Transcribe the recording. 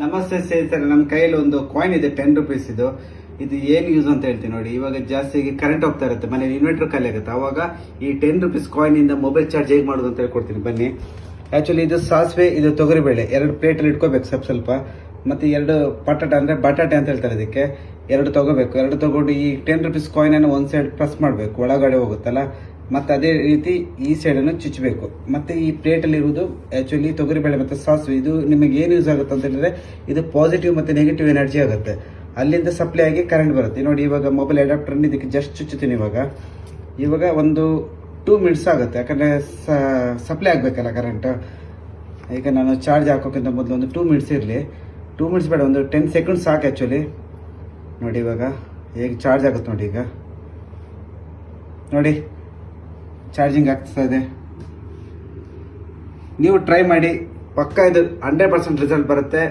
ನಮಸ್ತೆ ಸ್ನೇಹಿತರೆ, ನಮ್ಮ ಕೈಯಲ್ಲಿ ಒಂದು ಕಾಯಿನ್ ಇದೆ, 10 rupees ಇದು ಏನು ಯೂಸ್ ಅಂತ ಹೇಳ್ತೀನಿ ನೋಡಿ. ಇವಾಗ ಜಾಸ್ತಿ ಕರೆಂಟ್ ಹೋಗ್ತಾ ಇರುತ್ತೆ, ಮನೇಲಿ ಇನ್ವರ್ಟರ್ ಖಾಲಿ ಆಗುತ್ತೆ. ಅವಾಗ ಈ 10 rupees ಕಾಯಿನ್ ಇಂದ ಮೊಬೈಲ್ ಚಾರ್ಜ್ ಹೇಗೆ ಮಾಡೋದು ಅಂತ ಹೇಳ್ಕೊಡ್ತೀನಿ ಬನ್ನಿ. ಆಕ್ಚುಲಿ ಇದು ಸಾಸಿವೆ, ಇದು ತೊಗರಿಬೇಳೆ 2 ಪ್ಲೇಟಲ್ಲಿ ಇಟ್ಕೋಬೇಕು ಸ್ವಲ್ಪ ಮತ್ತೆ 2 ಪಟಾಟೆ ಅಂದ್ರೆ ಬಟಾಟೆ ಅಂತ ಹೇಳ್ತಾರೆ ಇದಕ್ಕೆ, 2 ತಗೋಬೇಕು. 2 ತಗೊಂಡು ಈ 10 rupees ಕಾಯಿನ್ ಅನ್ನು ಒಂದು ಸೈಡ್ ಪ್ರೆಸ್ ಮಾಡಬೇಕು, ಒಳಗಡೆ ಹೋಗುತ್ತಲ್ಲ. ಮತ್ತೆ ಅದೇ ರೀತಿ ಈ ಸೈಡನ್ನು ಚುಚ್ಚಬೇಕು. ಮತ್ತೆ ಈ ಪ್ಲೇಟಲ್ಲಿ ಇರುವುದು ಆಕ್ಚುಲಿ ತೊಗರಿಬೇಳೆ ಮತ್ತು ಸಾಸಿವೆ. ಇದು ನಿಮಗೆ ಏನು ಯೂಸ್ ಆಗುತ್ತೆ ಅಂತ ಹೇಳಿದ್ರೆ, ಇದು ಪಾಸಿಟಿವ್ ಮತ್ತು ನೆಗೆಟಿವ್ ಎನರ್ಜಿ ಆಗುತ್ತೆ. ಅಲ್ಲಿಂದ ಸಪ್ಲೈ ಆಗಿ ಕರೆಂಟ್ ಬರುತ್ತೆ ನೋಡಿ. ಇವಾಗ ಮೊಬೈಲ್ ಅಡಾಪ್ಟರ್ ಇದಕ್ಕೆ ಜಸ್ಟ್ ಚುಚ್ಚುತ್ತೀನಿ. ಇವಾಗ ಒಂದು 2 minutes ಆಗುತ್ತೆ, ಯಾಕಂದರೆ ಸಪ್ಲೈ ಆಗಬೇಕಲ್ಲ ಕರೆಂಟ್. ಈಗ ನಾನು ಚಾರ್ಜ್ ಹಾಕೋಕ್ಕಿಂತ ಮೊದಲು ಒಂದು 2 minutes ಇರಲಿ. 2 minutes ಬೇಡ, ಒಂದು 10 seconds ಸಾಕು ಆ್ಯಕ್ಚುಲಿ. ನೋಡಿ ಇವಾಗ ಹೇಗೆ ಚಾರ್ಜ್ ಆಗುತ್ತೆ ನೋಡಿ. ಈಗ ನೋಡಿ ಚಾರ್ಜಿಂಗ್ ಆಗ್ತಾ ಇದೆ. ನೀವು ಟ್ರೈ ಮಾಡಿ, ಪಕ್ಕ ಇದು 100% ರಿಸಲ್ಟ್ ಬರುತ್ತೆ.